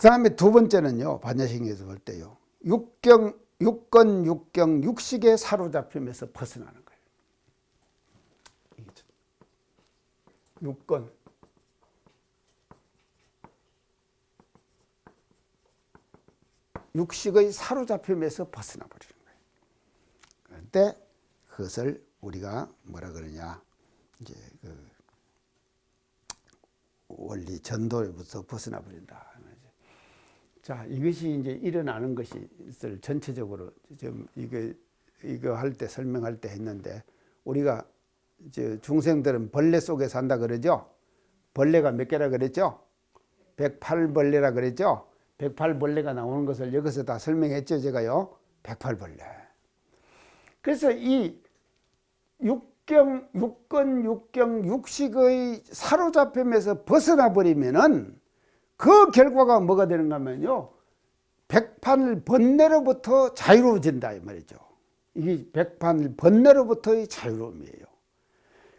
다음에 두 번째는요, 반야신경에서 볼 때요, 육권, 육경, 육식에 사로잡히면서 벗어나는 거예요. 육권, 육식의 사로잡힘에서 벗어나 버리는 거예요. 그런데 그것을 우리가 뭐라 그러냐, 이제 그 원리 전도로부터 벗어나 버린다. 자, 이것이 이제 일어나는 것을 전체적으로 좀 이거 할 때 설명할 때 했는데, 우리가 이제 중생들은 벌레 속에 산다 그러죠. 벌레가 몇 개라 그랬죠? 108벌레라 그랬죠. 108벌레가 나오는 것을 여기서 다 설명했죠, 제가요. 108벌레. 그래서 이 육권, 육경, 육식의 사로잡힘에서 벗어나 버리면은 그 결과가 뭐가 되는가 하면요, 108번뇌로부터 자유로워진다 이 말이죠. 이게 108번뇌로부터의 자유로움이에요.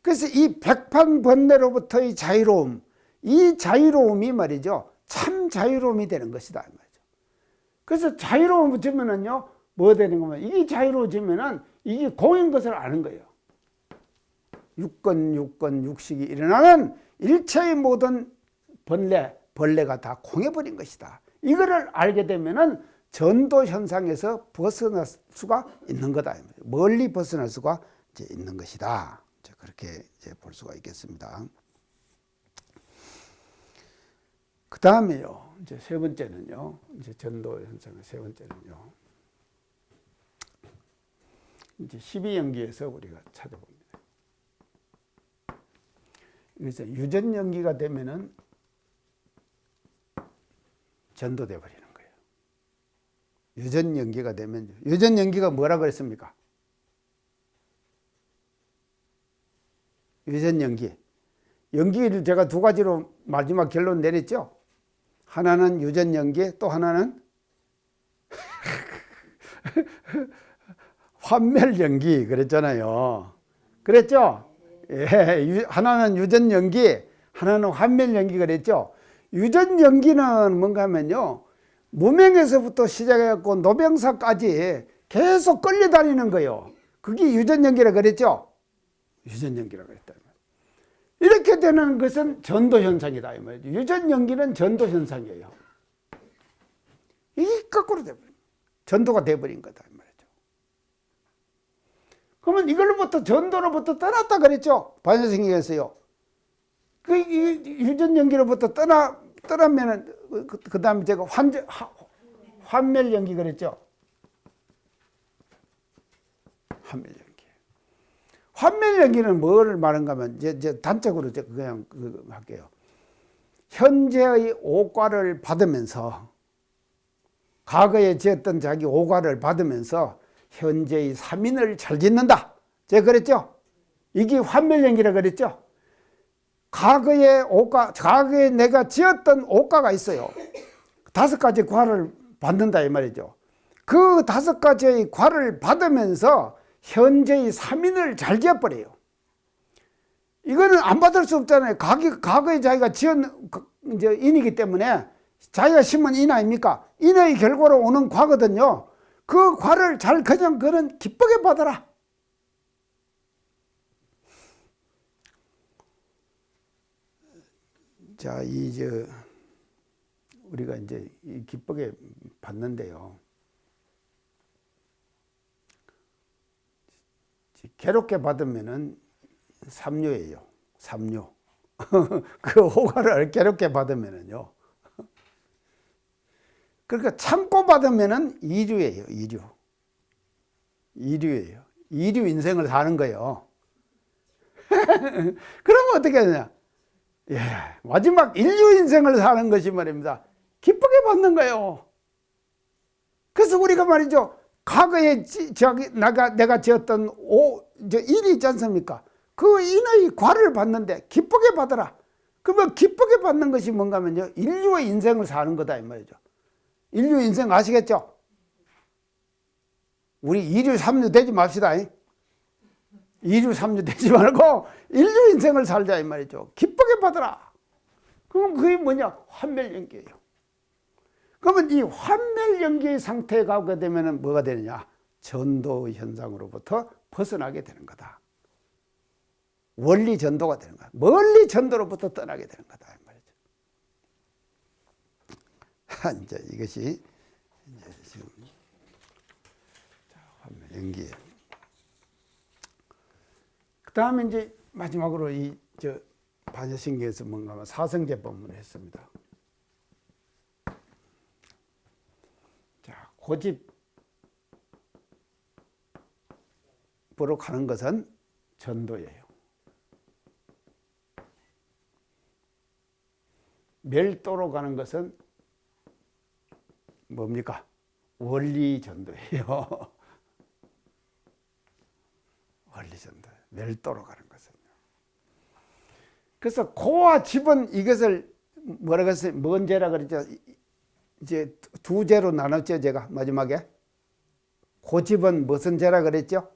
그래서 이 108번뇌로부터의 자유로움, 이 자유로움이 말이죠, 참 자유로움이 되는 것이다 이 말이죠. 그래서 자유로워지면은요, 뭐 되는 거면, 이게 자유로워지면은 이게 공인 것을 아는 거예요. 육권, 육식이 일어나는 일체의 모든 벌레가 다 공해버린 것이다. 이거를 알게 되면은 전도 현상에서 벗어날 수가 있는 거다. 멀리 벗어날 수가 이제 있는 것이다. 그렇게 이제 볼 수가 있겠습니다. 그 다음에요, 이제 세 번째는요, 이제 전도 현상의 세 번째는요, 이제 12연기에서 우리가 찾아봅니다. 그래서 유전연기가 되면은 전도돼 버리는 거예요. 유전연기가 되면, 유전연기가 뭐라 그랬습니까? 유전연기. 연기를 제가 두 가지로 마지막 결론 내렸죠. 하나는 유전연기, 또 하나는 환멸연기 그랬잖아요. 그랬죠? 예, 하나는 유전연기, 하나는 환멸연기 그랬죠. 유전연기는 뭔가 하면요, 무명에서부터 시작해갖고 노병사까지 계속 끌려다니는 거예요. 그게 유전연기라 그랬죠. 유전연기라고 했다. 이렇게 되는 것은 전도현상이다 이 말이죠. 유전연기는 전도현상이에요. 이게 거꾸로 돼버린, 전도가 돼버린 거다 이 말이죠. 그러면 이걸로부터 전도로부터 떠났다 그랬죠. 반야신경에서요. 그 유전연기로부터 떠나면은 그 다음에 제가 환멸연기 그랬죠. 환멸연기. 환멸연기는 뭐를 말하는가 하면, 이제 단적으로 그냥 할게요. 현재의 오과를 받으면서, 과거에 지었던 자기 오과를 받으면서 현재의 삼인을 잘 짓는다. 제가 그랬죠. 이게 환멸연기라 그랬죠. 과거에 내가 지었던 오과가 있어요. 5가지 과를 받는다 이 말이죠. 그 5가지의 과를 받으면서 현재의 삼인을 잘 지어버려요. 이거는 안 받을 수 없잖아요. 과거에 자기가 지은 이제 인이기 때문에, 자기가 심은 인 아닙니까? 인의 결과로 오는 과거든요. 그 과를 잘 그냥 그는 기쁘게 받아라. 자, 우리가 이제 기쁘게 받는데요, 괴롭게 받으면은 삼류예요. 삼류. 그 호가를 괴롭게 받으면은요. 그러니까 참고 받으면은 이류예요. 이류예요. 이류 인생을 사는 거예요. 그러면 어떻게 하냐? 예, 마지막 인류 인생을 사는 것이 말입니다. 기쁘게 받는 거예요. 그래서 우리가 말이죠, 과거에 내가 지었던 인이 있지 않습니까? 그 인의 과를 받는데 기쁘게 받아라. 그러면 기쁘게 받는 것이 뭔가 하면요, 인류의 인생을 사는 거다 이 말이죠. 인류 인생 아시겠죠? 우리 2류 3류 되지 맙시다. 2류 3류 되지 말고 인류 인생을 살자 이 말이죠. 기쁘게 받아라. 그럼 그게 뭐냐? 환멸연기예요. 그러면 이 환멸연기의 상태에 가게 되면 뭐가 되느냐? 전도 현상으로부터 벗어나게 되는 거다. 원리 전도가 되는 거야. 멀리 전도로부터 떠나게 되는 거다. 이 말이죠. 이제 이것이 이제 지금 환멸연기. 그 다음에 이제 마지막으로 반야신경에서 뭔가 하면 사성제법문을 했습니다. 자, 고집으로 가는 것은 전도예요. 멸도로 가는 것은 뭡니까? 원리 전도예요. 원리 전도. 멸도로 가는 것은요. 그래서 고와 집은 이것을 뭐라고 했어요? 뭔 죄라 그랬죠? 이제 두 죄로 나눴죠, 제가 마지막에. 고집은 무슨 죄라 그랬죠?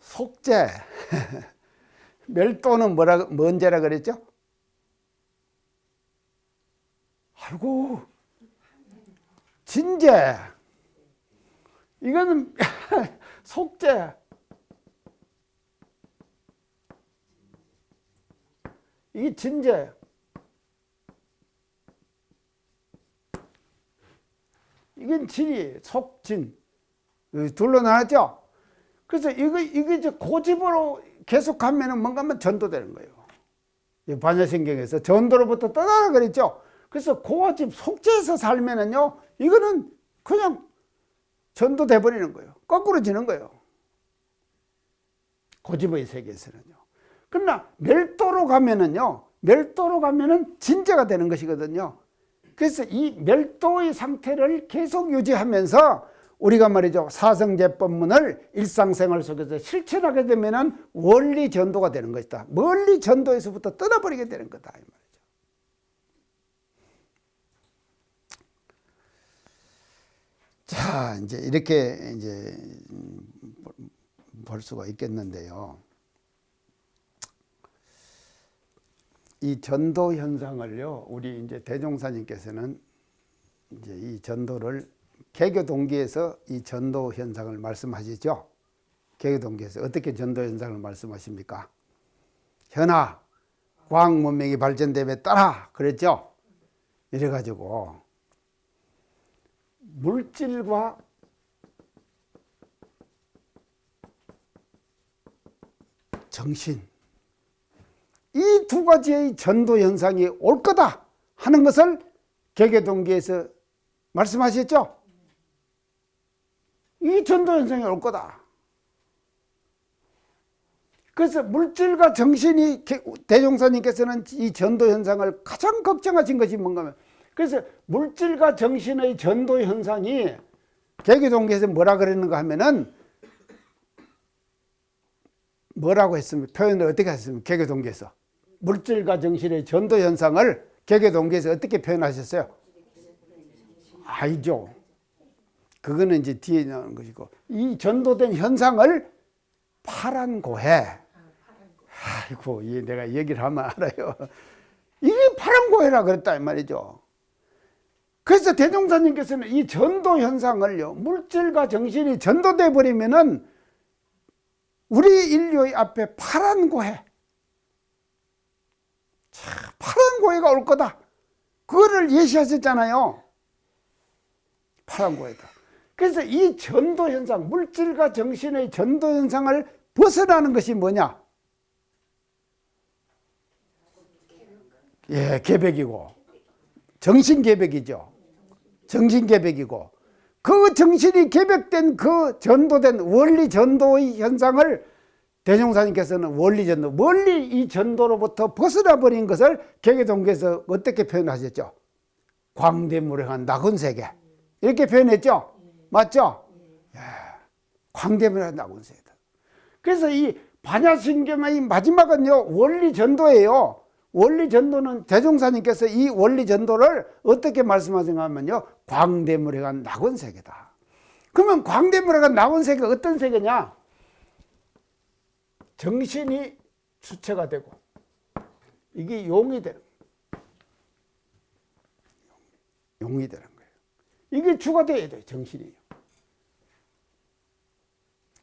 속죄. 멸도는 뭔 죄라 그랬죠? 아이고, 진죄. 이거는 속죄. 이게 진죄. 이건 진이, 속진. 둘로 나눴죠? 그래서 이거 이제 고집으로 계속하면은 뭔가 하면 전도되는 거예요. 반야신경에서 전도로부터 떠나라 그랬죠? 그래서 고집 속죄해서 살면은요, 이거는 그냥 전도돼 버리는 거예요. 거꾸로 지는 거예요. 고집의 세계에서는요. 그러나 멸도로 가면은요, 멸도로 가면은 진죄가 되는 것이거든요. 그래서 이 멸도의 상태를 계속 유지하면서 우리가 말이죠, 사성제법문을 일상생활 속에서 실천하게 되면은 원리 전도가 되는 것이다. 멀리 전도에서부터 떠나버리게 되는 거다, 이 말이죠. 자, 이제 이렇게 이제 볼 수가 있겠는데요. 이 전도 현상을요, 우리 이제 대종사님께서는 이제 이 전도를 개교 동기에서 이 전도 현상을 말씀하시죠. 개교 동기에서 어떻게 전도 현상을 말씀하십니까? 현아, 과학 문명이 발전됨에 따라 그랬죠. 이래가지고 물질과 정신, 이 두 가지의 전도 현상이 올 거다 하는 것을 개교 동기에서 말씀하셨죠. 이 전도 현상이 올 거다. 그래서 물질과 정신이, 대종사님께서는 이 전도 현상을 가장 걱정하신 것이 뭔가 하면, 그래서 물질과 정신의 전도 현상이 개교 동기에서 뭐라 그랬는가 하면은, 뭐라고 했습니까? 표현을 어떻게 했습니까? 개교 동기에서 물질과 정신의 전도 현상을 개교 동기에서 어떻게 표현하셨어요? 아니죠. 그거는 이제 뒤에 나오는 것이고, 이 전도된 현상을 파란고해. 아이고, 내가 얘기를 하면 알아요. 이게 파란고해라 그랬다 이 말이죠. 그래서 대종사님께서는 이 전도 현상을요, 물질과 정신이 전도돼 버리면은 우리 인류의 앞에 파란고해, 파란고해가 올 거다. 그거를 예시하셨잖아요. 파란고해다. 그래서 이 전도 현상, 물질과 정신의 전도 현상을 벗어나는 것이 뭐냐? 예, 계백이고, 정신 계백이죠. 정신 계백이고, 그 정신이 계백된 그 전도된 원리 전도의 현상을 대종사님께서는 원리 전도, 멀리 이 전도로부터 벗어나 버린 것을 개교동기에서 어떻게 표현하셨죠? 광대무량한 낙원세계. 이렇게 표현했죠? 맞죠? 예. 광대무량한 낙원세계다. 그래서 이 반야신경의 마지막은요, 원리 전도예요. 원리 전도는 대종사님께서 이 원리 전도를 어떻게 말씀하신가 하면요, 광대무량한 낙원세계다. 그러면 광대무량한 낙원세계가 어떤 세계냐? 정신이 주체가 되고 이게 용이 되는, 용이 되는 거예요. 이게 주가 돼야 돼요. 정신이요.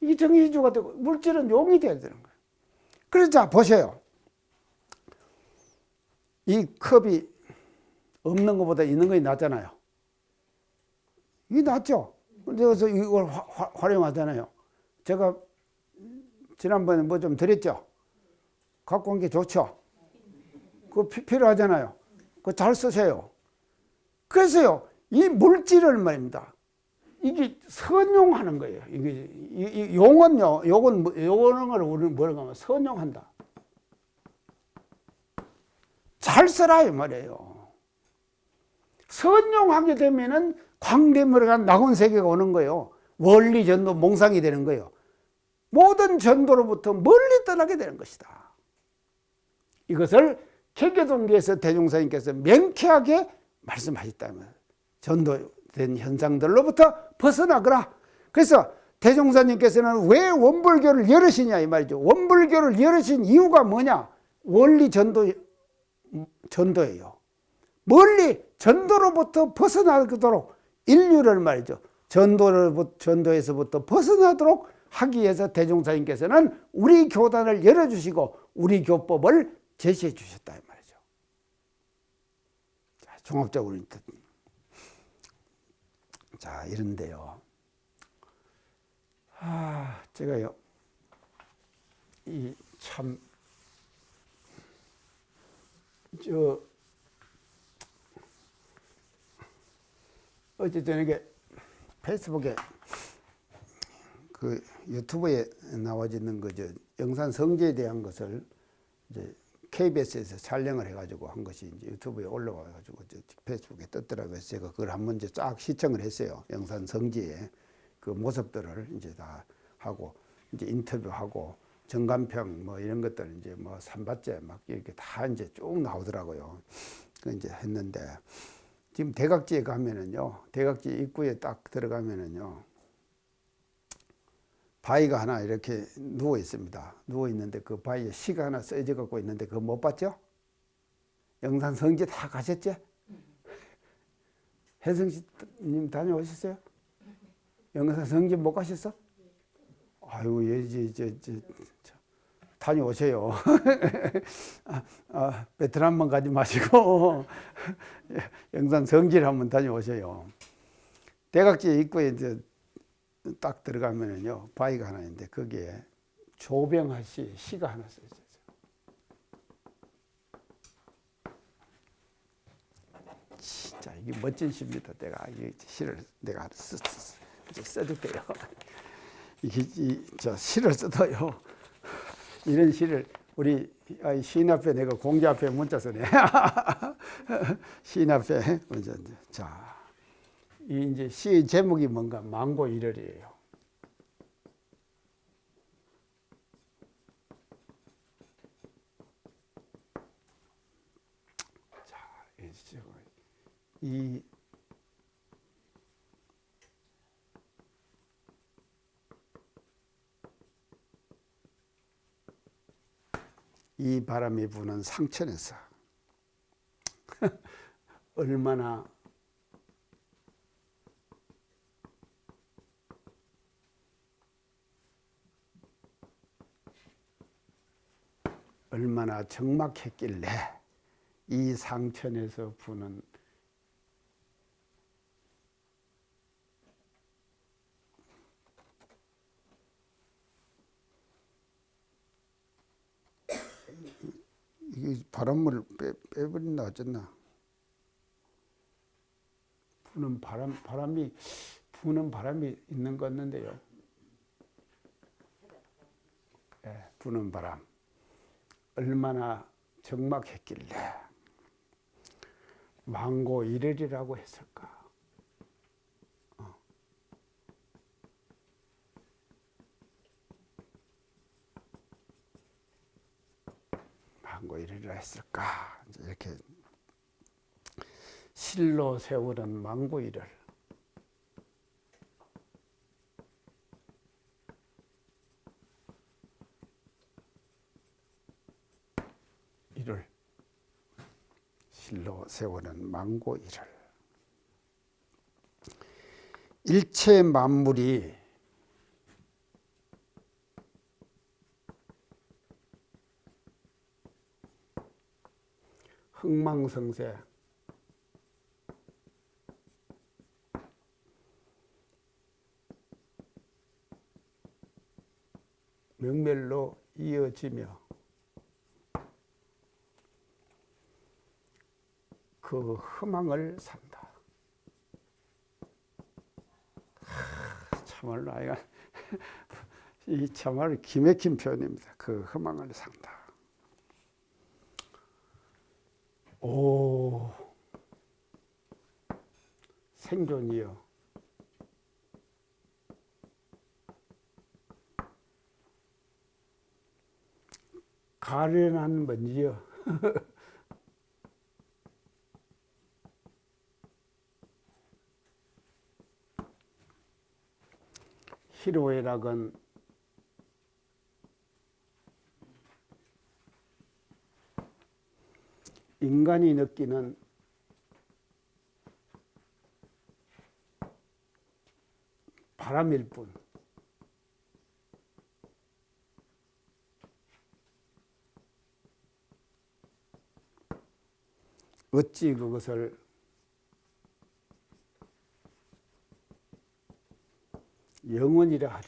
이게 정신이 주가 되고 물질은 용이 돼야 되는 거예요. 그래서 자 보세요. 이 컵이 없는 것보다 있는 것이 낫잖아요. 이게 낫죠. 그래서 이걸 활용하잖아요. 제가 지난번에 뭐 좀 드렸죠. 갖고 온 게 좋죠. 그거 필요하잖아요. 그거 잘 쓰세요. 그래서요, 이 물질을 말입니다. 이게 선용하는 거예요. 이게 용은요, 요거는 걸 우리는 뭐라고 하면 선용한다. 잘 써라 이 말이에요. 선용하게 되면은 광대물과 낙원 세계가 오는 거예요. 원리 전도 몽상이 되는 거예요. 모든 전도로부터 멀리 떠나게 되는 것이다. 이것을 개교동기에서 대종사님께서 명쾌하게 말씀하셨다면 전도된 현상들로부터 벗어나거라. 그래서 대종사님께서는 왜 원불교를 열으시냐 이 말이죠. 원불교를 열으신 이유가 뭐냐? 원리 전도예요. 멀리 전도로부터 벗어나도록 인류를 말이죠. 전도에서부터 벗어나도록 하기 위해서 대종사님께서는 우리 교단을 열어주시고 우리 교법을 제시해 주셨다 이 말이죠. 자, 종합적으로 자 이런데요. 제가요 이 참 어제 저녁에 페이스북에 그 유튜브에 나와지는 거죠. 영산 성지에 대한 것을 이제 KBS에서 촬영을 해가지고 한 것이 이제 유튜브에 올라와가지고 페이스북에 떴더라고요. 제가 그걸 한번 이제 쫙 시청을 했어요. 영산 성지의 그 모습들을 이제 다 하고 이제 인터뷰하고 정간평 뭐 이런 것들 이제 뭐 삼바째 막 이렇게 다 이제 쭉 나오더라고요. 그 이제 했는데 지금 대각지에 가면은요, 대각지 입구에 딱 들어가면은요, 바위가 하나 이렇게 누워 있습니다. 누워 있는데 그 바위에 시가 하나 써져 갖고 있는데 그거 못 봤죠? 영산 성지 다 가셨죠? 혜성씨님 다녀오셨어요? 영산 성지 못 가셨어? 아유, 다녀오세요. 베트남 한번 가지 마시고 영산 성지를 한번 다녀오세요. 대각지 입구에 이제 딱 들어가면은요, 바위가 하나 있는데 거기에 조병하 씨 시가 하나 써 있어요. 진짜 이게 멋진 시입니다. 내가 이 시를 내가 써줄게요. 이게 저 시를 써도요. 이런 시를 우리 시인 앞에 내가 공개 앞에 문자 써네. 시인 앞에 문자. 자, 이 이제 시 제목이 뭔가 망고 1월이에요. 자, 이 바람이 부는 상천에서 얼마나 적막했길래 이 상천에서 부는 이게 바람을 빼버린다 어쨌나 부는 바람이 있는 것 같는데요. 네, 부는 바람 얼마나 적막했길래 망고 1월이라고 했을까? 망고 1월이라 했을까? 이렇게 실로 세우는 망고 1월. 실로 세우는 망고 1월. 일체 만물이 흥망성쇠 명멸로 이어지며 그 허망을 산다. 참말로 아이가 이 참말로 기맥힌 표현입니다. 그 허망을 산다. 오, 생존이여 가련한 먼지여 희로애락은 인간이 느끼는 바람일 뿐 어찌 그것을 영원이라 하리.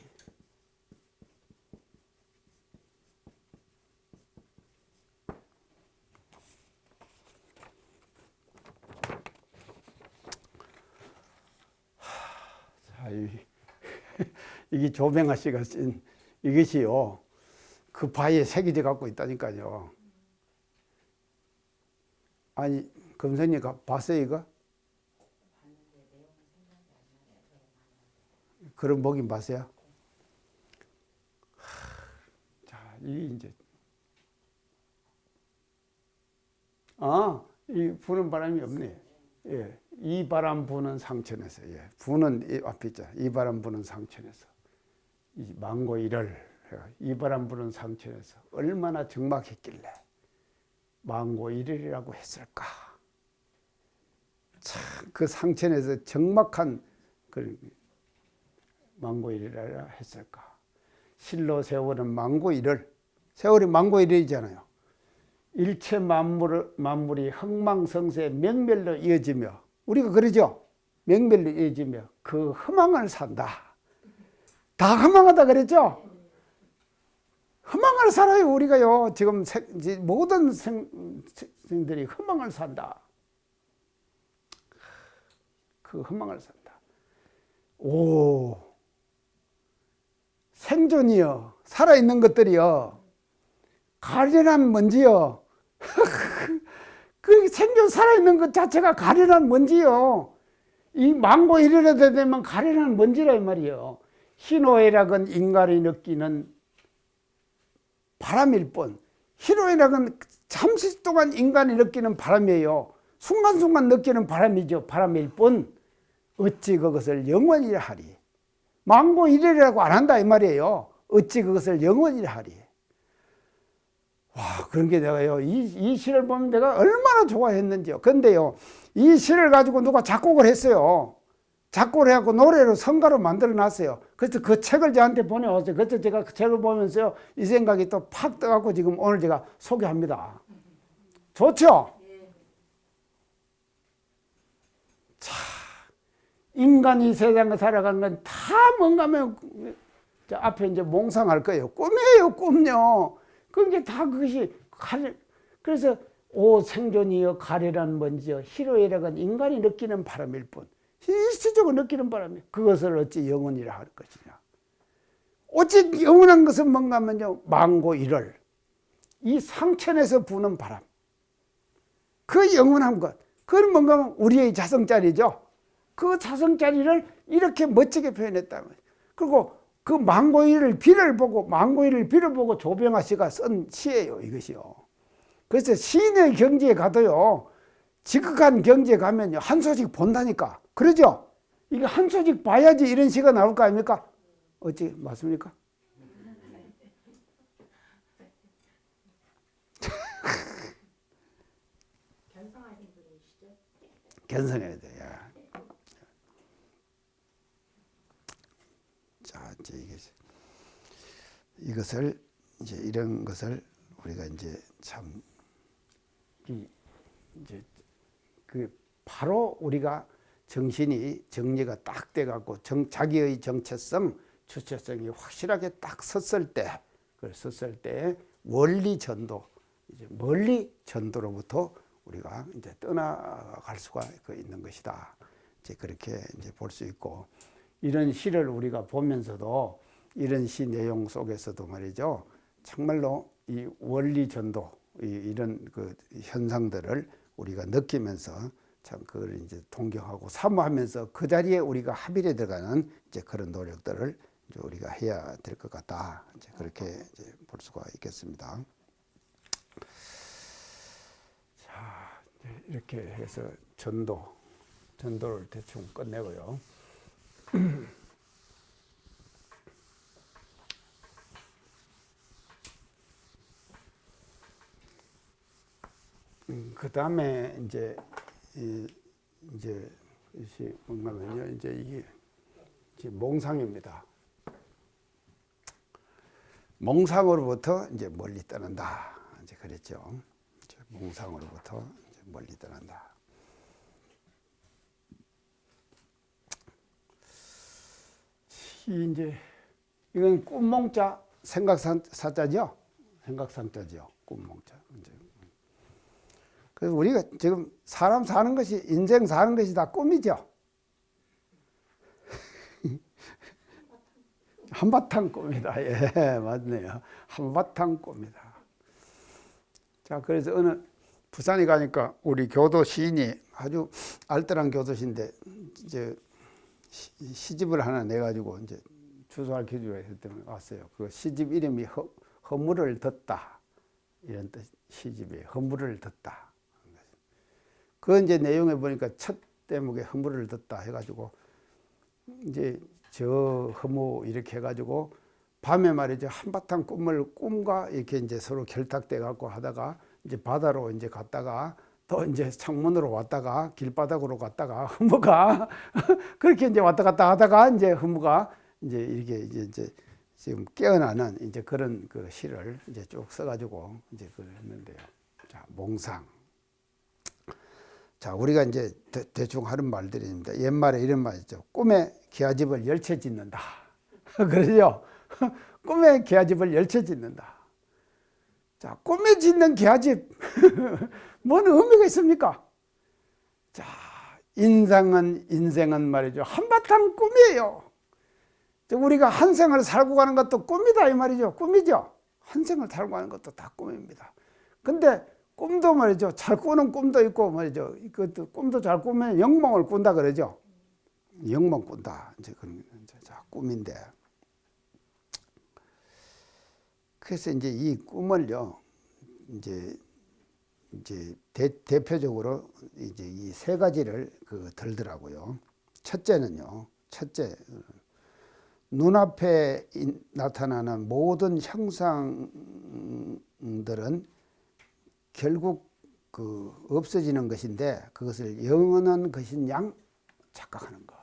자, 이게 조병아 씨가 쓴 이것이요. 그 바위에 새겨져 갖고 있다니까요. 아니, 금선이 봤어요, 이거? 그런 보긴 봤어요? 자, 이게 이제. 이 부는 바람이 없네. 예. 이 바람 부는 상천에서. 예. 부는 이 앞에 있잖아. 이 바람 부는 상천에서. 이 망고 일을. 이 바람 부는 상천에서. 얼마나 적막했길래 망고 일이라고 했을까. 참, 그 상천에서 적막한 그런 망고 일이라 했을까. 실로 세월은 망고 일을. 세월이 망고 일이잖아요. 일체 만물이 흥망성쇠 명멸로 이어지며 우리가 그러죠. 명멸로 이어지며 그 허망을 산다. 다 허망하다 그랬죠. 허망을 살아요. 우리가요. 지금 모든 생들이 허망을 산다. 그 허망을 산다. 오, 생존이요. 살아있는 것들이요. 가련한 먼지요. 그 생존 살아있는 것 자체가 가련한 먼지요. 이 망고 이래라 되면 가련한 먼지라 이 말이요. 희노애락은 인간이 느끼는 바람일 뿐. 희노애락은 잠시 동안 인간이 느끼는 바람이에요. 순간순간 느끼는 바람이죠. 바람일 뿐. 어찌 그것을 영원이라 하리. 망고 이래라고 안 한다 이 말이에요. 어찌 그것을 영원이라 하리. 와, 그런 게 내가요, 이 시를 보면 내가 얼마나 좋아했는지요. 근데요, 이 시를 가지고 누가 작곡을 했어요. 작곡을 해갖고 노래로 성가로 만들어 놨어요. 그래서 그 책을 저한테 보내왔어요. 그래서 제가 그 책을 보면서요, 이 생각이 또 팍 떠갖고 지금 오늘 제가 소개합니다. 좋죠? 자, 인간이 세상에 살아가는 건 다 뭔가 하면, 앞에 이제 몽상할 거예요. 꿈이에요, 꿈요. 그게 다 그것이 그래서 오 생존이여 가련한 먼지여 희로애락은 인간이 느끼는 바람일 뿐. 일시적으로 느끼는 바람이 그것을 어찌 영원이라 할 것이냐. 어찌 영원한 것은 뭔가 하면요. 망고 일을 이 상천에서 부는 바람. 그 영원한 것. 그건 뭔가 하면 우리의 자성자리죠. 그 자성자리를 이렇게 멋지게 표현했다는 거예요. 그리고 그 망고일을 비를 보고 조병아 씨가 쓴 시예요, 이것이요. 그래서 시인의 경지에 가도요, 지극한 경지에 가면요, 한 소식 본다니까. 그러죠? 이게 한 소식 봐야지 이런 시가 나올 거 아닙니까? 어찌, 맞습니까? 견성하신 분이시죠? 견성해야 돼, 야. 이것을 이제 이런 것을 우리가 이제 참 이제 그 바로 우리가 정신이 정리가 딱 돼갖고 자기의 정체성, 주체성이 확실하게 딱 섰을 때, 원리 전도, 이제 멀리 전도로부터 우리가 이제 떠나갈 수가 있는 것이다. 이제 그렇게 이제 볼 수 있고, 이런 시를 우리가 보면서도 이런 시 내용 속에서도 말이죠. 정말로 이 원리 전도, 이런 그 현상들을 우리가 느끼면서 참 그걸 이제 동경하고 사모하면서 그 자리에 우리가 합일에 들어가는 이제 그런 노력들을 이제 우리가 해야 될 것 같다. 이제 그렇게 이제 볼 수가 있겠습니다. 자, 이렇게 해서 전도를 대충 끝내고요. 그 다음에 이제 이것이 뭔가면요, 이게 몽상입니다. 몽상으로부터 이제 멀리 떠난다. 이제 그랬죠. 몽상으로부터 이제 멀리 떠난다. 이제 이건 꿈몽자 생각사자죠. 생각상자죠. 꿈몽자. 그래서 우리가 지금 사람 사는 것이, 인생 사는 것이 다 꿈이죠. 한바탕 꿈이다. 예, 맞네요. 한바탕 꿈이다. 자, 그래서 어느 부산에 가니까 우리 교도 시인이 아주 알뜰한 교도시인데 이제 시집을 하나 내가지고 이제 주소할 기주가 있을 때 왔어요. 그 시집 이름이 허물을 듣다, 이런 뜻. 시집에 허물을 듣다. 그 이제 내용에 보니까 첫 대목에 허물을 듣다 해가지고 이제 저 허무 이렇게 해가지고 밤에 말이죠, 한바탕 꿈과 이렇게 이제 서로 결탁돼 갖고 하다가 이제 바다로 이제 갔다가 또 이제 창문으로 왔다가 길바닥으로 갔다가 허무가 그렇게 이제 왔다 갔다 하다가 이제 허무가 이제 이렇게 이제 지금 깨어나는 이제 그런 그 시를 이제 쭉 써가지고 이제 그걸 했는데요. 자, 몽상. 자, 우리가 이제 대충 하는 말들입니다. 옛말에 이런 말 있죠. 꿈에 기와집을 열채 짓는다. 그러죠? 꿈에 기와집을 열채 짓는다. 자, 꿈에 짓는 기와집. 뭔 의미가 있습니까? 자, 인생은 말이죠. 한바탕 꿈이에요. 우리가 한 생을 살고 가는 것도 꿈이다, 이 말이죠. 꿈이죠. 한 생을 살고 가는 것도 다 꿈입니다. 근데 꿈도 말이죠. 잘 꾸는 꿈도 있고 말이죠. 이것도 꿈도 잘 꾸면 영몽을 꾼다 그러죠. 영몽 꾼다. 이제 그런 꿈인데. 그래서 이제 이 꿈을요. 이제 대표적으로 이제 이 세 가지를 들더라고요. 첫째는요. 눈앞에 나타나는 모든 형상들은 결국 없어지는 것인데 그것을 영원한 것인 양 착각하는 것.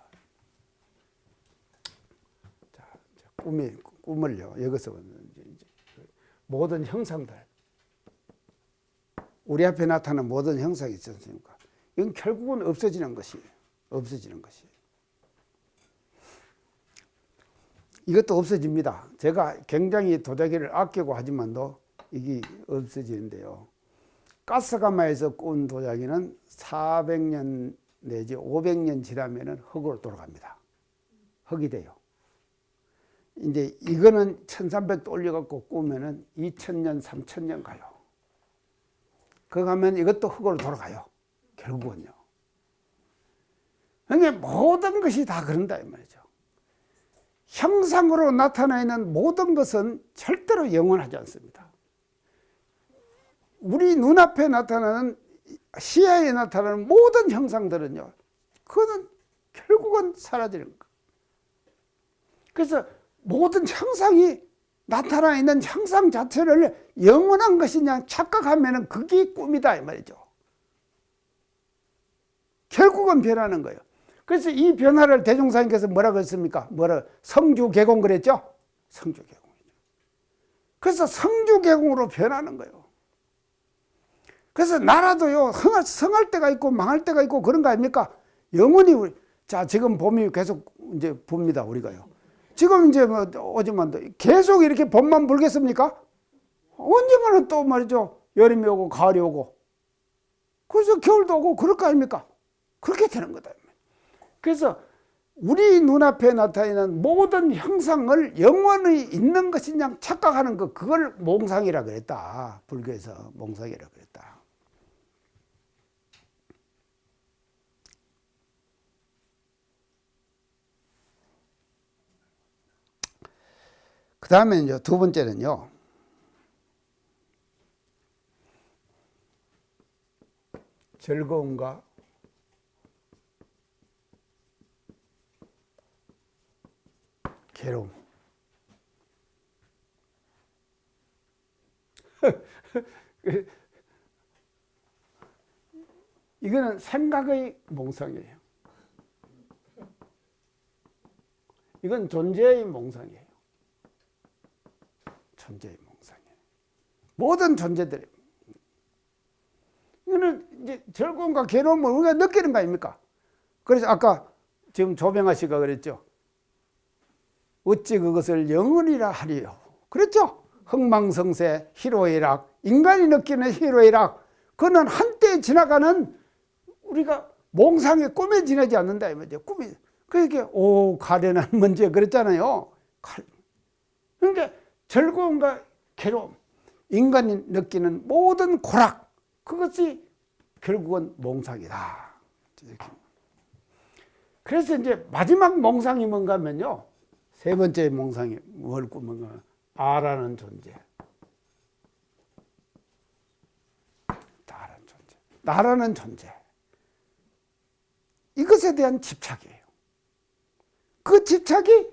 자, 꿈을요. 여기서 이제 모든 형상들, 우리 앞에 나타나는 모든 형상이 있지 않습니까? 이건 결국은 없어지는 것이에요. 이것도 없어집니다. 제가 굉장히 도자기를 아끼고 하지만도 이게 없어지는데요. 가스가마에서 꾼 도자기는 400년 내지 500년 지나면은 흙으로 돌아갑니다. 흙이 돼요. 이제 이거는 1300도 올려갖고 꾸면은 2000년, 3000년 가요. 그거 가면 이것도 흙으로 돌아가요. 결국은요. 그러니까 모든 것이 다 그런다 이 말이죠. 형상으로 나타나 있는 모든 것은 절대로 영원하지 않습니다. 우리 눈앞에 나타나는, 시야에 나타나는 모든 형상들은요, 그거는 결국은 사라지는 거예요. 그래서 모든 형상이 나타나 있는 형상 자체를 영원한 것이냐 착각하면 그게 꿈이다 이 말이죠. 결국은 변하는 거예요. 그래서 이 변화를 대종사님께서 뭐라고 했습니까? 성주개공 그랬죠? 성주개공이죠. 그래서 성주개공으로 변하는 거예요. 그래서 나라도요, 성할 때가 있고 망할 때가 있고 그런 거 아닙니까? 영원히 자, 지금 봄이 계속 이제 붑니다, 우리가요. 지금 이제 뭐 오지만 계속 이렇게 봄만 불겠습니까? 언젠가는 또 말이죠, 여름이 오고 가을이 오고, 그래서 겨울도 오고 그럴 거 아닙니까? 그렇게 되는 거다. 그래서 우리 눈앞에 나타나는 모든 형상을 영원히 있는 것이냐 착각하는 것, 그걸 몽상이라 그랬다. 불교에서 몽상이라 그랬다. 그 다음에 이제 두 번째는요, 즐거움과 괴로움. 이거는 생각의 몽상이에요. 이건 존재의 몽상이에요. 존재의 몽상이에요. 모든 존재들이. 이거는 이제 즐거움과 괴로움을 우리가 느끼는 거 아닙니까? 그래서 아까 지금 조병아 씨가 그랬죠. 어찌 그것을 영원이라 하리요. 그랬죠? 흥망성쇠, 희로애락, 인간이 느끼는 희로애락, 그는 한때 지나가는 우리가 몽상의 꿈에 지나지 않는다. 이 말이죠. 꿈이. 그러니까 오 가련한 문제 그랬잖아요. 그러니까 즐거움과 괴로움, 인간이 느끼는 모든 고락, 그것이 결국은 몽상이다. 이렇게. 그래서 이제 마지막 몽상이 뭔가 하면요, 세 번째 몽상이 뭘 꾸는가? 나라는 존재. 나라는 존재. 나라는 존재. 이것에 대한 집착이에요. 그 집착이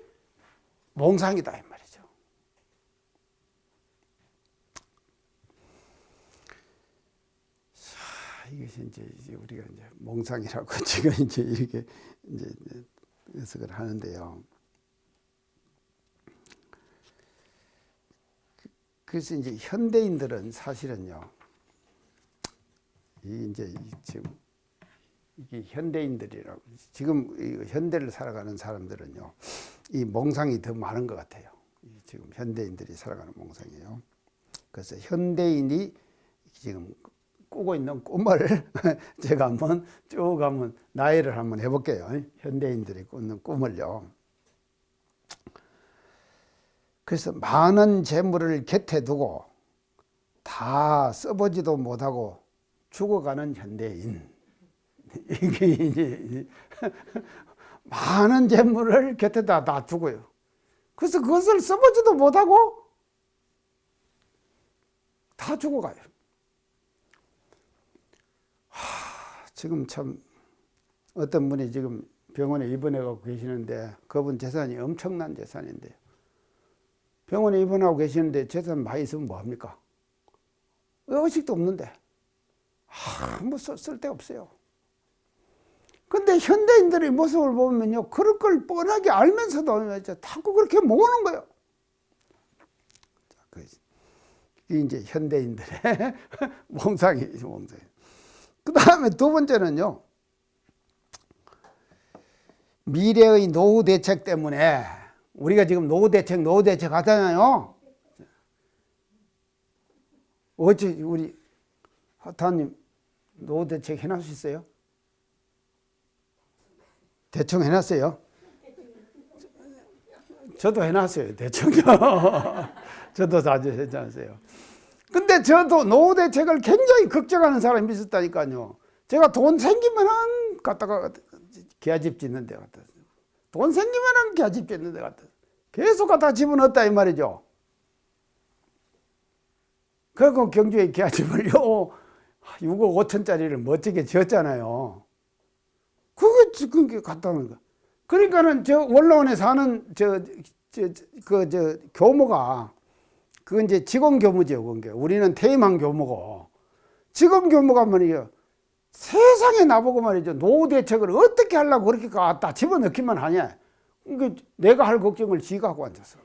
몽상이다 이 말이죠. 자, 이것이 이제 우리가 이제 몽상이라고 지금 이제 이렇게 이제 해석을 하는데요. 그래서 이제 현대인들은 사실은요, 이제 지금 이게 현대인들이라고, 지금 현대를 살아가는 사람들은요, 이 몽상이 더 많은 것 같아요. 지금 현대인들이 살아가는 몽상이에요. 그래서 현대인이 지금 꾸고 있는 꿈을 제가 한번 쭉 한번 나열을 한번 해볼게요. 현대인들이 꾸는 꿈을요. 그래서 많은 재물을 곁에 두고 다 써보지도 못하고 죽어가는 현대인. 이게 이제 많은 재물을 곁에다 다 두고요. 그래서 그것을 써보지도 못하고 다 죽어가요. 지금 참 어떤 분이 지금 병원에 입원해가고 계시는데, 그분 재산이 엄청난 재산인데, 병원에 입원하고 계시는데 재산 많이 있으면 뭐합니까? 의식도 없는데 아무 쓸데가 없어요. 근데 현대인들의 모습을 보면요, 그럴 걸 뻔하게 알면서도 자꾸 그렇게 모으는 거예요. 이게 이제 현대인들의 몽상이죠, 몽상. 그 다음에 두 번째는요, 미래의 노후 대책 때문에, 우리가 지금 노후 대책 하잖아요. 어째 우리 하타님 노후 대책 해놨어요? 대충 해놨어요? 저도 해놨어요, 대충요. 저도 다 했잖아요. 근데 저도 노후 대책을 굉장히 걱정하는 사람이 있었다니까요. 제가 돈 생기면은 갖다가 계집 짓는 데 갖다, 돈 생기면은 계집 짓는 데 갖다 계속 갖다 집어넣었다 이 말이죠. 그리고 경주에 계집을요 6억 5천짜리를 멋지게 지었잖아요. 그게 갖다 놓은 거. 그러니까는 저 원로원에 사는 교모가, 그건 이제 직원 교무죠. 그게 우리는 퇴임한 교무고, 직원 교무가 말이에요, 세상에 나보고 말이죠, 노후 대책을 어떻게 하려고 그렇게 갖다 집어넣기만 하냐. 그러니까 내가 할 걱정을 지가 하고 앉았어.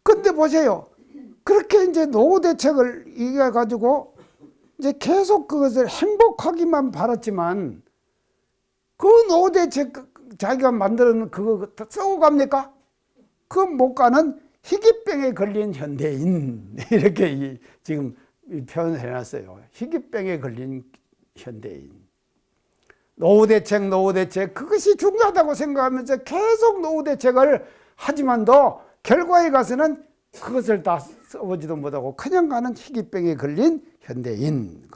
근데 보세요. 그렇게 이제 노후 대책을 이겨 가지고 이제 계속 그것을 행복하기만 바랐지만 그 노후 대책 자기가 만드는 그거 쓰고 갑니까? 그 못 가는 희귀병에 걸린 현대인 이렇게 지금 표현을 해놨어요. 희귀병에 걸린 현대인. 노후 대책 그것이 중요하다고 생각하면서 계속 노후 대책을 하지만도 결과에 가서는 그것을 다 써보지도 못하고 그냥 가는 희귀병에 걸린 현대인.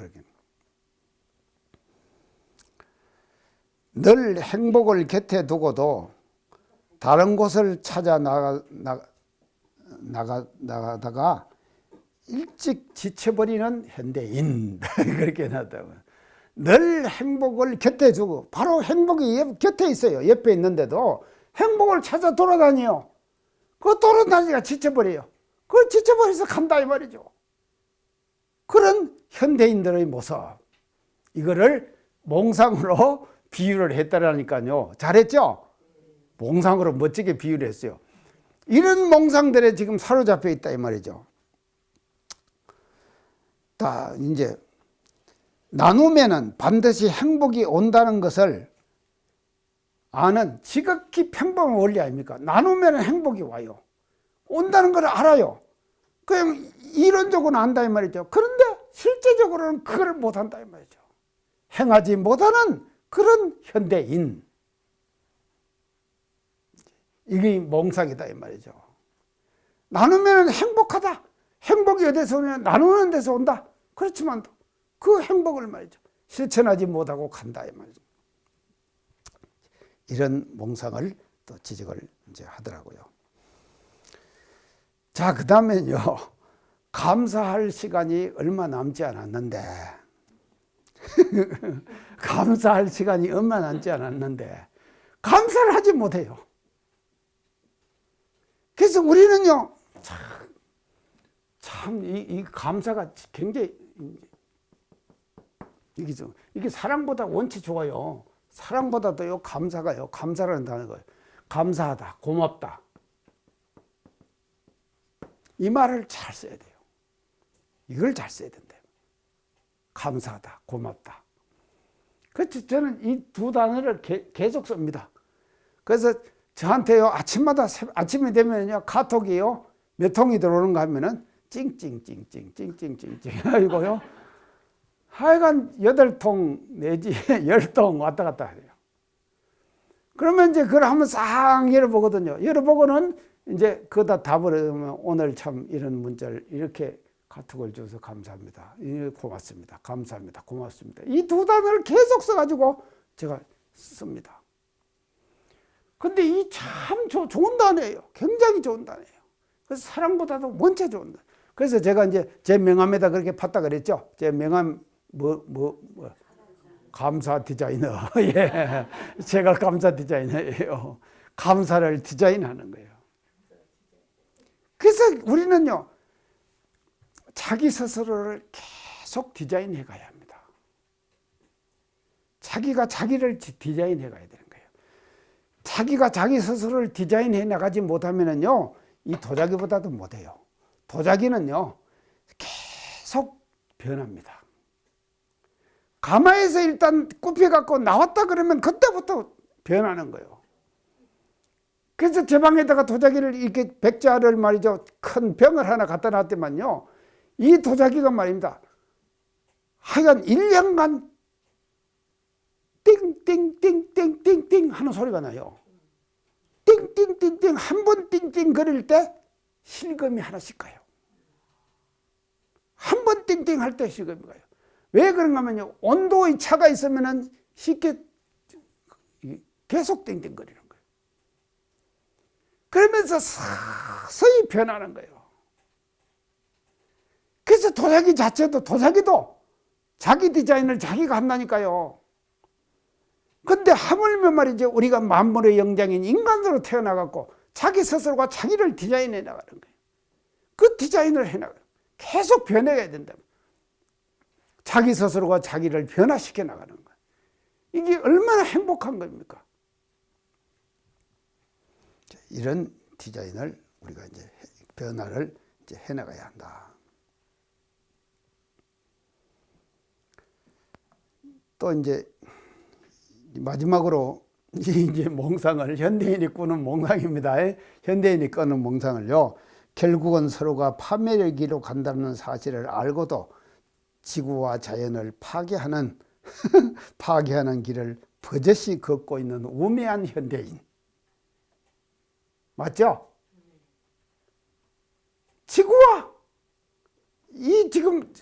늘 행복을 곁에 두고도 다른 곳을 찾아 나가다가 일찍 지쳐버리는 현대인. 그렇게 해놨다고. 늘 행복을 곁에 두고, 바로 행복이 곁에 있어요. 옆에 있는데도 행복을 찾아 돌아다녀요. 그 돌아다니니까 지쳐버려요. 그 지쳐버려서 간다 이 말이죠. 그런 현대인들의 모습, 이거를 몽상으로 비유를 했다라니까요. 잘했죠? 몽상으로 멋지게 비유를 했어요. 이런 몽상들에 지금 사로잡혀 있다 이 말이죠. 다 이제 나누면은 반드시 행복이 온다는 것을 아는 지극히 평범한 원리 아닙니까? 나누면 행복이 와요. 온다는 걸 알아요. 그냥 이론적으로는 안다 이 말이죠. 그런데 실제적으로는 그걸 못한다 이 말이죠. 행하지 못하는 그런 현대인. 이게 몽상이다 이 말이죠. 나누면 행복하다. 행복이 어디서 오냐? 나누는 데서 온다. 그렇지만 그 행복을 말이죠. 실천하지 못하고 간다 이 말이죠. 이런 몽상을 또 지적을 이제 하더라고요. 자, 그 다음에는요. 감사할 시간이 얼마 남지 않았는데 감사할 시간이 얼마 남지 않았는데 감사를 하지 못해요. 그래서 우리는요, 이 감사가 굉장히, 이게 사랑보다 원체 좋아요. 사랑보다도요, 감사가요, 감사라는 단어가 감사하다, 고맙다. 이 말을 잘 써야 돼요. 이걸 잘 써야 된대요. 감사하다, 고맙다. 그래서 저는 이 두 단어를 계속 씁니다. 그래서 저한테요, 아침에 되면요, 카톡이요, 몇 통이 들어오는가 하면은, 찡찡찡찡찡찡찡찡 하고요, 하여간 8통 내지 10통 왔다 갔다 해요. 그러면 이제 그걸 한번 싹 열어보거든요. 열어보고는 이제 그다 답을 하면 오늘 참 이런 문자를 이렇게 카톡을 줘서 감사합니다. 고맙습니다. 감사합니다. 고맙습니다. 이 두 단어를 계속 써가지고 제가 씁니다. 근데 이 참 좋은 단어예요. 굉장히 좋은 단어예요. 그래서 사랑보다도 원체 좋은 단어. 그래서 제가 이제 제 명함에다 그렇게 팠다 그랬죠. 제 명함 감사 디자이너. 예. 제가 감사 디자이너예요. 감사를 디자인하는 거예요. 그래서 우리는요, 자기 스스로를 계속 디자인해 가야 합니다. 자기가 자기를 디자인해 가야 되는 거예요. 자기가 자기 스스로를 디자인해 나가지 못하면은요, 이 도자기보다도 못해요. 도자기는요, 계속 변합니다. 가마에서 일단 굽혀갖고 나왔다 그러면 그때부터 변하는 거예요. 그래서 제 방에다가 도자기를 이렇게 백자를 말이죠, 큰 병을 하나 갖다 놨더만요, 이 도자기가 말입니다, 하여간 1년간 띵띵띵띵띵띵 하는 소리가 나요. 띵띵띵띵 한 번 띵띵 거릴 때 실금이 하나씩 가요. 한 번 띵띵 할 때 실금이 가요. 왜 그런가 하면요, 온도의 차가 있으면 쉽게 계속 띵띵거리는 거예요. 그러면서 서서히 변하는 거예요. 그래서 도자기 자체도, 도자기도 자기 디자인을 자기가 한다니까요. 근데 하물며 말이죠, 우리가 만물의 영장인 인간으로 태어나갖고 자기 스스로가 자기를 디자인해 나가는 거예요. 그 디자인을 해 나가요. 계속 변해야 된다. 자기 스스로가 자기를 변화시켜 나가는 거예요. 이게 얼마나 행복한 겁니까? 이런 디자인을 우리가 이제 변화를 이제 해나가야 한다. 또 이제 마지막으로 이제 몽상을 현대인이 꾸는 몽상입니다. 현대인이 꾸는 몽상을요. 결국은 서로가 파멸의 길로 간다는 사실을 알고도 지구와 자연을 파괴하는 파괴하는 길을 버젓이 걷고 있는 우매한 현대인. 맞죠? 지구와 이 지금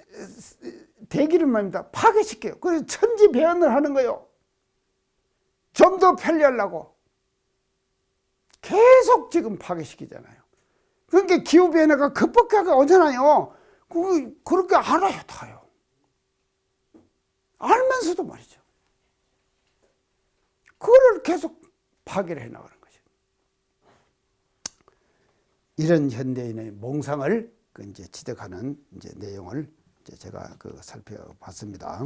대기를 말입니다. 파괴시켜요. 그래서 천지배연을 하는 거예요. 좀 더 편리하려고 계속 지금 파괴시키잖아요. 그러니까 기후변화가 급격하게 오잖아요. 그렇게 알아요, 다요. 알면서도 말이죠. 그거를 계속 파괴를 해나가는 거죠. 이런 현대인의 몽상을 이제 지적하는 이제 내용을 이제 제가 살펴봤습니다.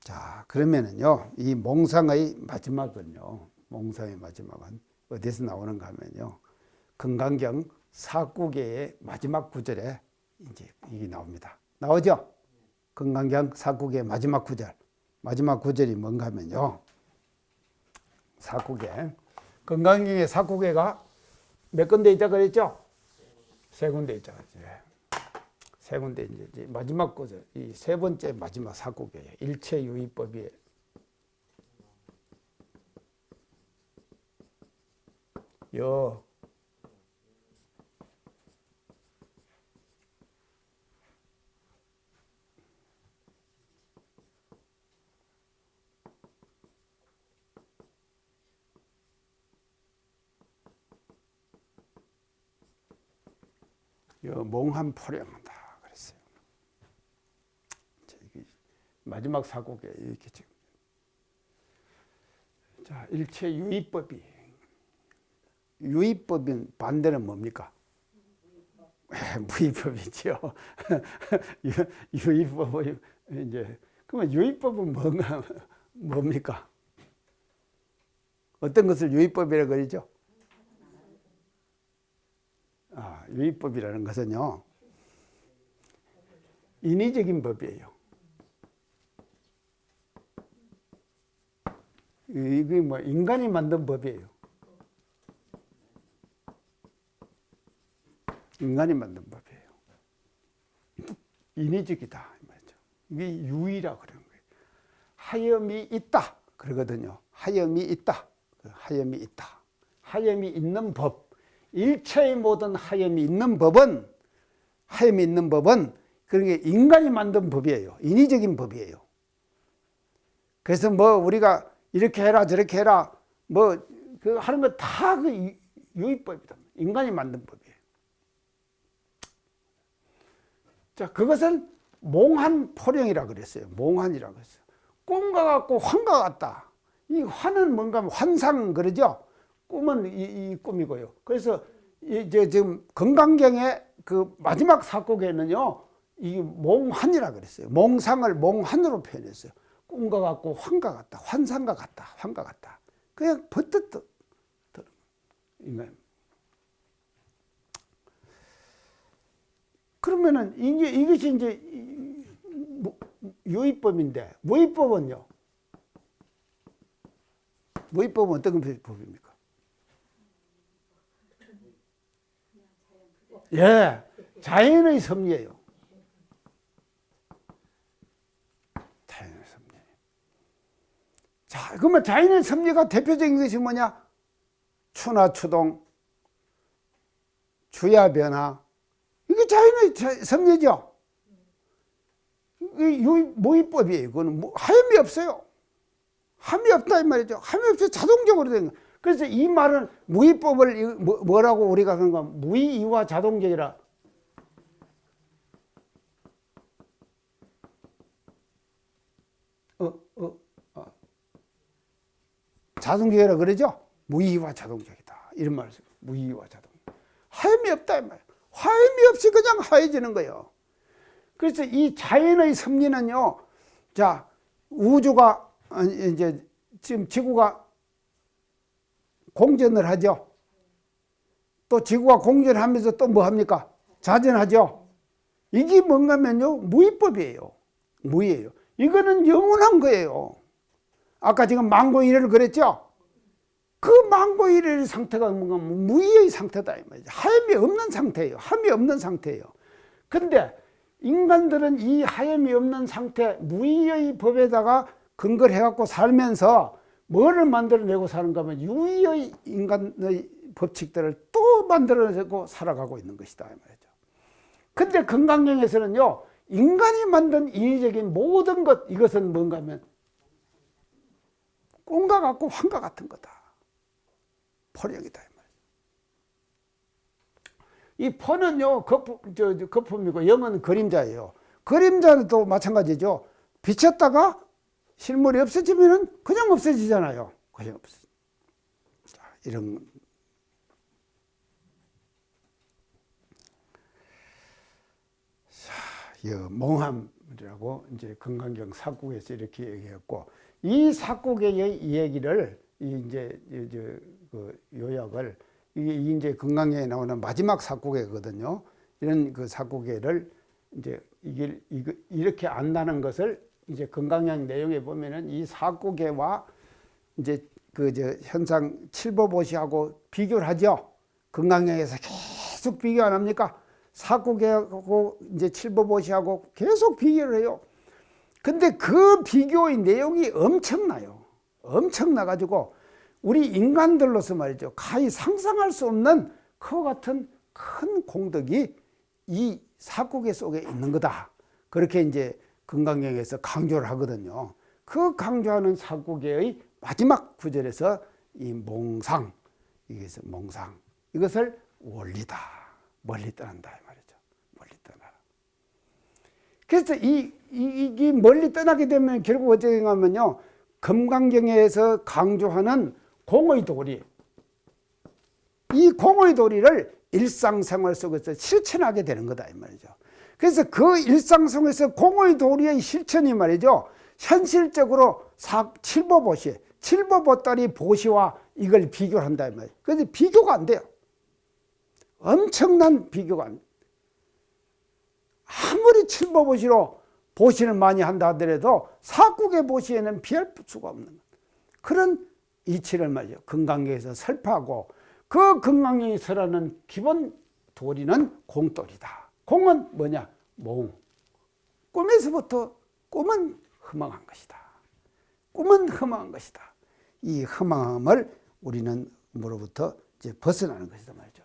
자, 그러면은요, 이 몽상의 마지막은요, 몽상의 마지막은 어디서 나오는가 하면요, 금강경 사구계의 마지막 구절에 이제 이게 나옵니다. 나오죠? 금강경 사구계의 마지막 구절. 마지막 구절이 뭔가 하면요, 사구계. 금강경의 사구계가 몇 군데 있다 그랬죠? 세 군데 있다 그랬죠. 세 군데 이제 마지막 구절, 이 세 번째 마지막 사구계예요. 일체유의법이 여 몽한포령하다 그랬어요. 마지막 사곡에 이렇게 지금 자 일체유의법이 유의법인 반대는 뭡니까? 무의법이죠. 유의법은 이제 그러면 유의법은 뭡니까? 어떤 것을 유의법이라고 그러죠? 유의법이라는 것은요, 인위적인 법이에요. 이게 뭐 인간이 만든 법이에요. 인간이 만든 법이에요. 인위적이다 이 말이죠. 이게 유의라 그러는 거예요. 하염이 있다 그러거든요. 하염이 있다. 하염이 있다. 하염이 있는 법. 일체의 모든 하염이 있는 법은 그런 게 인간이 만든 법이에요. 인위적인 법이에요. 그래서 뭐 우리가 이렇게 해라 저렇게 해라 뭐 그 하는 거 다 그 유의법이다. 인간이 만든 법이에요. 자, 그것은 몽한포령이라 그랬어요. 몽한이라고 했어요. 꿈과 같고 환과 같다. 이 환은 뭔가 환상 그러죠. 꿈은 이 꿈이고요. 그래서 이제 지금 금강경의 그 마지막 사곡에는요, 이 몽한이라 그랬어요. 몽상을 몽한으로 표현했어요. 꿈과 같고 환과 같다. 환상과 같다. 환과 같다. 그냥 버뜩 인간. 그러면은 이제 이것이 이제 유의법인데 무의법은요? 무의법은 어떤 법입니까? 예, 자연의 섭리예요. 자연의 섭리. 자, 그러면 자연의 섭리가 대표적인 것이 뭐냐? 추나 추동, 주야 변화. 이게 자연의 섭리죠. 무의법이에요. 그거는 하염이 없어요. 함이 없다 이 말이죠. 함이 없어요. 자동적으로 된 거. 그래서 이 말은 무의법을 뭐라고 우리가 그런 거 무의이와 자동적이라. 자동적이라 그러죠. 무의와 자동적이다. 이런 말을 써요. 무의와 자동. 하염이 없다 이 말이에요. 하염이 없이 그냥 하얘지는 거예요. 그래서 이 자연의 섭리는요. 자, 우주가 이제 지금 지구가 공전을 하죠. 또 지구가 공전하면서 또 뭐 합니까? 자전하죠. 이게 뭔가면요, 무위법이에요. 무위예요. 이거는 영원한 거예요. 아까 지금 망고 이래를 그랬죠? 그 망고 이래의 상태가 뭔가 무위의 상태다 이 말이죠. 하염이 없는 상태예요. 함이 없는 상태예요. 근데 인간들은 이 하염이 없는 상태, 무위의 법에다가 근거를 해갖고 살면서 뭐를 만들어내고 사는가 하면 유의의 인간의 법칙들을 또 만들어내고 살아가고 있는 것이다 이 말이죠. 근데 건강경에서는요, 인간이 만든 인위적인 모든 것, 이것은 뭔가 하면 꿈과 같고 환과 같은 거다. 포령이다 이 말이죠. 이 포는요, 거품이고 영은 그림자예요. 그림자는 또 마찬가지죠. 비쳤다가 실물이 없어지면은 그냥 없어지잖아요. 그냥 없어지. 자, 이런. 자, 몽함이라고 이제 건강경 사국에서 이렇게 얘기했고, 이 사국의 이야기를 이제 그 요약을 이게 이제 건강경에 나오는 마지막 사국에거든요. 이런 그 사국에를 이제 이렇게 안다는 것을 이제 건강경 내용에 보면은 이 사국에와 이제 현상 칠보보시하고 비교를 하죠. 건강경에서 계속 비교 안 합니까? 사국에하고 이제 칠보보시하고 계속 비교를 해요. 근데 그 비교의 내용이 엄청나요. 엄청나가지고 우리 인간들로서 말이죠, 가히 상상할 수 없는 그와 같은 큰 공덕이 이 사국에 속에 있는 거다. 그렇게 이제 건강경에서 강조를 하거든요. 그 강조하는 사국의 마지막 구절에서 이 몽상, 이것을 몽상, 이것을 원리다, 멀리 떠난다 이 말이죠. 멀리 떠나라. 그래서 이 멀리 떠나게 되면 결국 어떻게 되냐면요, 건강경에서 강조하는 공의 도리, 이 공의 도리를 일상생활 속에서 실천하게 되는 거다 이 말이죠. 그래서 그 일상생활에서 공의 도리의 실천이 말이죠, 현실적으로 칠보보시, 칠보보따리 보시와 이걸 비교를 한다 이 말이에요. 그래서 비교가 안 돼요. 엄청난 비교가 안 돼요. 아무리 칠보보시로 보시를 많이 한다 하더라도 사국의 보시에는 비할 수가 없는 그런 이치를 말이죠. 건강경에서 설파하고, 그 건강경이 설하는 기본 도리는 공도리다. 공은 뭐냐? 몽. 꿈에서부터 꿈은 허망한 것이다. 꿈은 허망한 것이다. 이 허망함을 우리는 뭐로부터 이제 벗어나는 것이다 말이죠.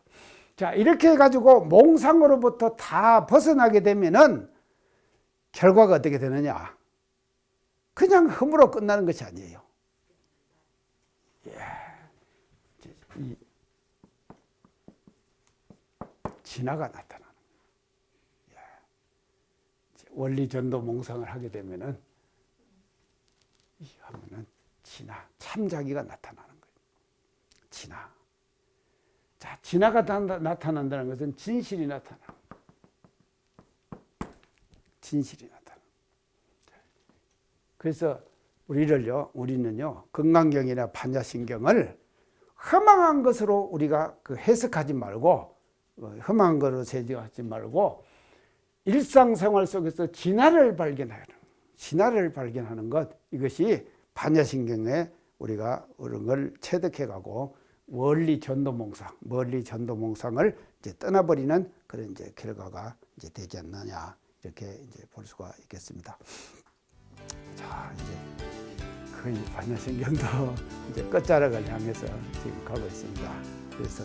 자, 이렇게 해가지고 몽상으로부터 다 벗어나게 되면은 결과가 어떻게 되느냐? 그냥 흠으로 끝나는 것이 아니에요. 이 진화가 나타나는 거예요. 원리 전도 몽상을 하게 되면은 진화, 참자기가 나타나는 거예요. 진화. 자, 진화가 나타난다는 것은 진실이 나타나. 진실이 나타나. 그래서 우리는요, 건강경이나 반야신경을 허망한 것으로 우리가 해석하지 말고, 험한 것으로 제지하지 말고, 일상생활 속에서 진화를 발견하는 것, 이것이 반야신경에 우리가 그런 걸 체득해가고 멀리 전도몽상을 이제 떠나버리는 그런 이제 결과가 이제 되지 않느냐, 이렇게 이제 볼 수가 있겠습니다. 자, 이제 거의 반야신경도 이제 끝자락을 향해서 지금 가고 있습니다. 그래서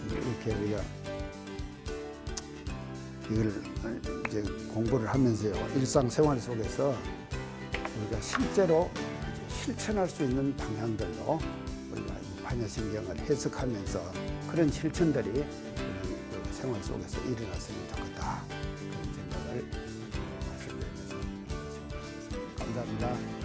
이렇게 우리가 이걸 이제 공부를 하면서요, 일상생활 속에서 우리가 실제로 실천할 수 있는 방향들로 우리가 반야신경을 해석하면서 그런 실천들이 생활 속에서 일어났으면 좋겠다, 그런 생각을 말씀드리면서 감사합니다.